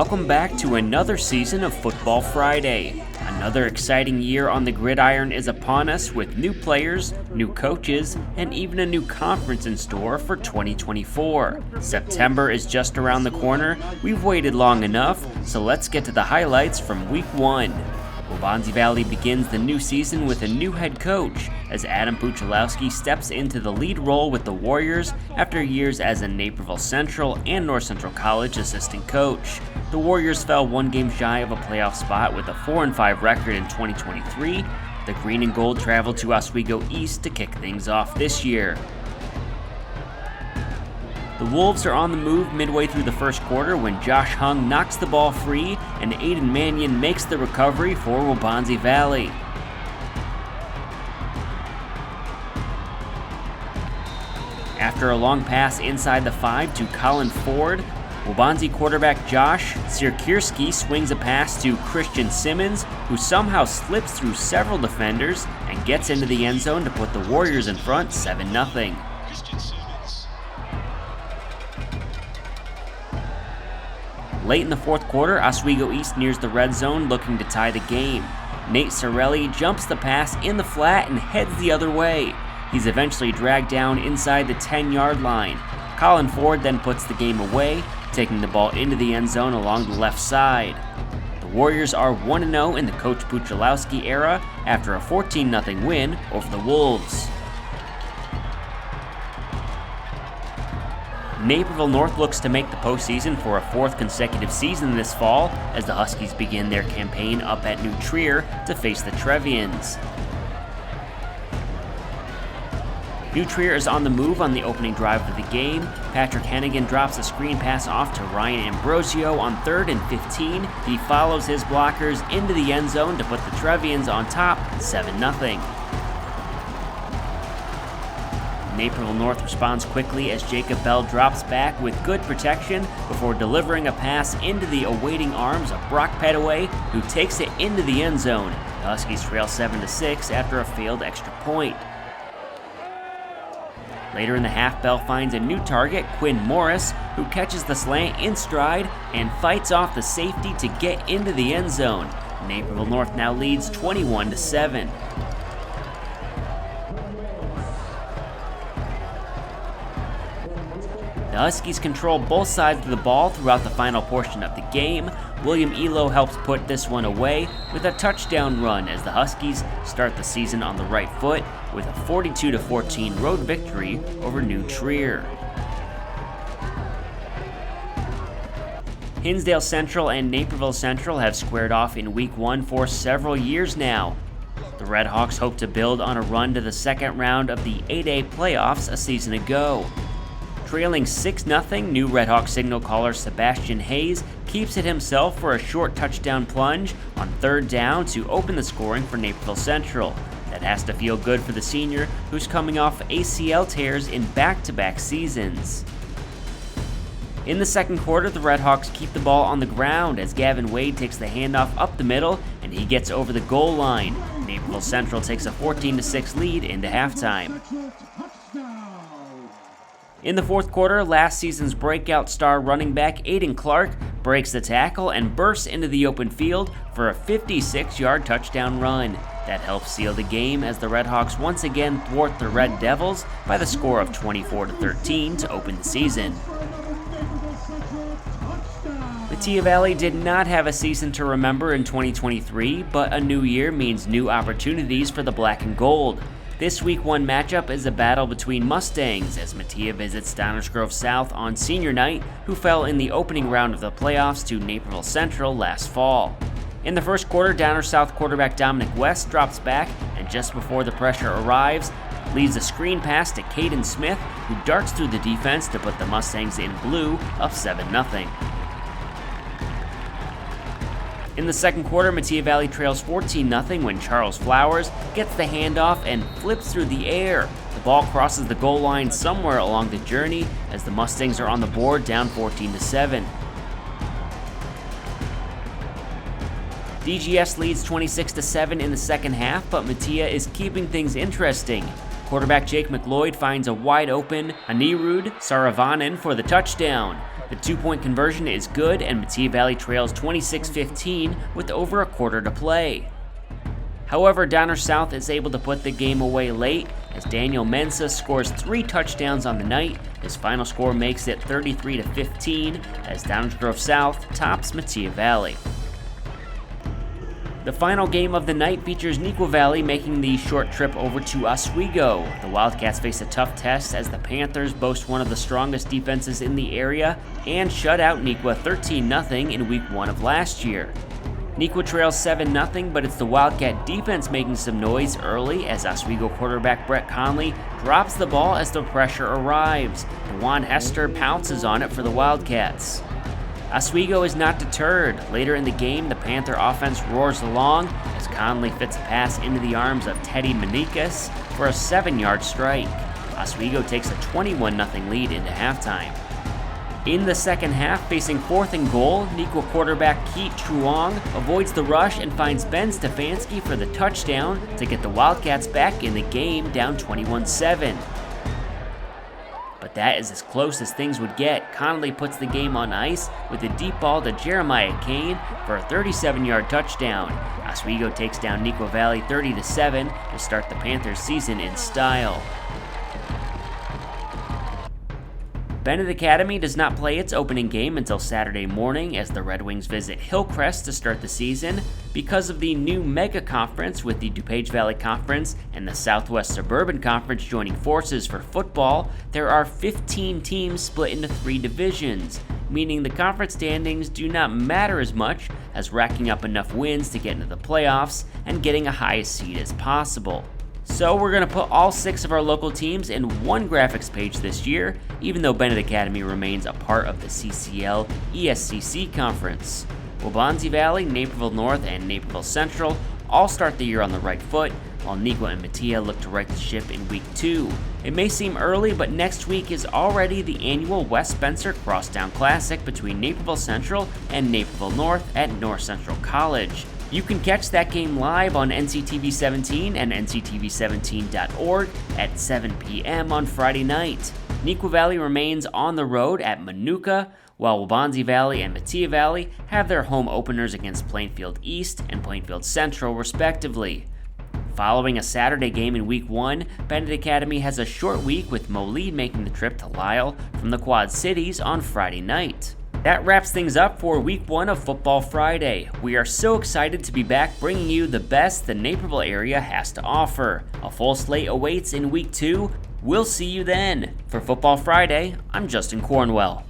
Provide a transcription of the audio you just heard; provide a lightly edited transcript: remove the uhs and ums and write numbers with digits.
Welcome back to another season of Football Friday. Another exciting year on the gridiron is upon us with new players, new coaches, and even a new conference in store for 2024. September is just around the corner. We've waited long enough, so let's get to the highlights from Week 1. Waubonsie Valley begins the new season with a new head coach as Adam Puchalowski steps into the lead role with the Warriors after years as a Naperville Central and North Central College assistant coach. The Warriors fell one game shy of a playoff spot with a 4-5 record in 2023. The green and gold traveled to Oswego East to kick things off this year. The Wolves are on the move midway through the first quarter when Josh Hung knocks the ball free and Aiden Mannion makes the recovery for Waubonsie Valley. After a long pass inside the 5 to Colin Ford, Waubonsie quarterback Josh Sierkierski swings a pass to Christian Simmons, who somehow slips through several defenders and gets into the end zone to put the Warriors in front 7-0. Late in the fourth quarter, Oswego East nears the red zone looking to tie the game. Nate Sorelli jumps the pass in the flat and heads the other way. He's eventually dragged down inside the 10-yard line. Colin Ford then puts the game away, taking the ball into the end zone along the left side. The Warriors are 1-0 in the Coach Puchalowski era after a 14-0 win over the Wolves. Naperville North looks to make the postseason for a fourth consecutive season this fall as the Huskies begin their campaign up at New Trier to face the Trevians. New Trier is on the move on the opening drive of the game. Patrick Hennigan drops a screen pass off to Ryan Ambrosio on 3rd and 15. He follows his blockers into the end zone to put the Trevians on top 7-0. Naperville North responds quickly as Jacob Bell drops back with good protection before delivering a pass into the awaiting arms of Brock Petaway, who takes it into the end zone. The Huskies trail 7-6 after a failed extra point. Later in the half, Bell finds a new target, Quinn Morris, who catches the slant in stride and fights off the safety to get into the end zone. Naperville North now leads 21-7. The Huskies control both sides of the ball throughout the final portion of the game. William Elo helps put this one away with a touchdown run as the Huskies start the season on the right foot with a 42-14 road victory over New Trier. Hinsdale Central and Naperville Central have squared off in Week 1 for several years now. The Red Hawks hope to build on a run to the second round of the 8A playoffs a season ago. Trailing 6-0, new Red Hawk signal caller Sebastian Hayes keeps it himself for a short touchdown plunge on 3rd down to open the scoring for Naperville Central. That has to feel good for the senior, who's coming off ACL tears in back-to-back seasons. In the second quarter, the Red Hawks keep the ball on the ground as Gavin Wade takes the handoff up the middle and he gets over the goal line. Naperville Central takes a 14-6 lead into halftime. In the fourth quarter, last season's breakout star running back Aiden Clark breaks the tackle and bursts into the open field for a 56-yard touchdown run. That helps seal the game as the Red Hawks once again thwart the Red Devils by the score of 24-13 to open the season. Metea Valley did not have a season to remember in 2023, but a new year means new opportunities for the black and gold. This Week 1 matchup is a battle between Mustangs as Metea visits Downers Grove South on senior night, who fell in the opening round of the playoffs to Naperville Central last fall. In the first quarter, Downers South quarterback Dominic West drops back and just before the pressure arrives, leads a screen pass to Caden Smith, who darts through the defense to put the Mustangs in blue up 7-0. In the second quarter, Metea Valley trails 14-0 when Charles Flowers gets the handoff and flips through the air. The ball crosses the goal line somewhere along the journey as the Mustangs are on the board down 14-7. DGS leads 26-7 in the second half, but Metea is keeping things interesting. Quarterback Jake McLeod finds a wide open Anirudh Saravanan for the touchdown. The 2-point conversion is good, and Metea Valley trails 26-15 with over a quarter to play. However, Downer South is able to put the game away late as Daniel Mensah scores 3 touchdowns on the night. His final score makes it 33-15 as Downers Grove South tops Metea Valley. The final game of the night features Neuqua Valley making the short trip over to Oswego. The Wildcats face a tough test as the Panthers boast one of the strongest defenses in the area and shut out Neuqua 13-0 in week 1 of last year. Neuqua trails 7-0, but it's the Wildcat defense making some noise early as Oswego quarterback Brett Conley drops the ball as the pressure arrives. DeJuan Hester pounces on it for the Wildcats. Oswego is not deterred. Later in the game, the Panther offense roars along as Conley fits a pass into the arms of Teddy Manikas for a 7-yard strike. Oswego takes a 21-0 lead into halftime. In the second half, facing 4th and goal, Neuqua quarterback Keith Truong avoids the rush and finds Ben Stefanski for the touchdown to get the Wildcats back in the game down 21-7. But that is as close as things would get. Connolly puts the game on ice with a deep ball to Jeremiah Kane for a 37-yard touchdown. Oswego takes down Neuqua Valley 30-7 to start the Panthers season in style. Bennett Academy does not play its opening game until Saturday morning as the Red Wings visit Hillcrest to start the season. Because of the new mega conference with the DuPage Valley Conference and the Southwest Suburban Conference joining forces for football, there are 15 teams split into 3 divisions, meaning the conference standings do not matter as much as racking up enough wins to get into the playoffs and getting a highest seed as possible. So we're going to put all 6 of our local teams in one graphics page this year, even though Bennett Academy remains a part of the CCL ESCC conference. Waubonsie Valley, Naperville North, and Naperville Central all start the year on the right foot, while Neuqua and Metea look to right the ship in week 2. It may seem early, but next week is already the annual West Spencer Crosstown Classic between Naperville Central and Naperville North at North Central College. You can catch that game live on NCTV 17 and nctv17.org at 7 p.m. on Friday night. Neuqua Valley remains on the road at Manuka, while Waubonsie Valley and Metea Valley have their home openers against Plainfield East and Plainfield Central, respectively. Following a Saturday game in Week 1, Bennett Academy has a short week with Moleed making the trip to Lisle from the Quad Cities on Friday night. That wraps things up for Week 1 of Football Friday. We are so excited to be back bringing you the best the Naperville area has to offer. A full slate awaits in Week 2. We'll see you then. For Football Friday, I'm Justin Cornwell.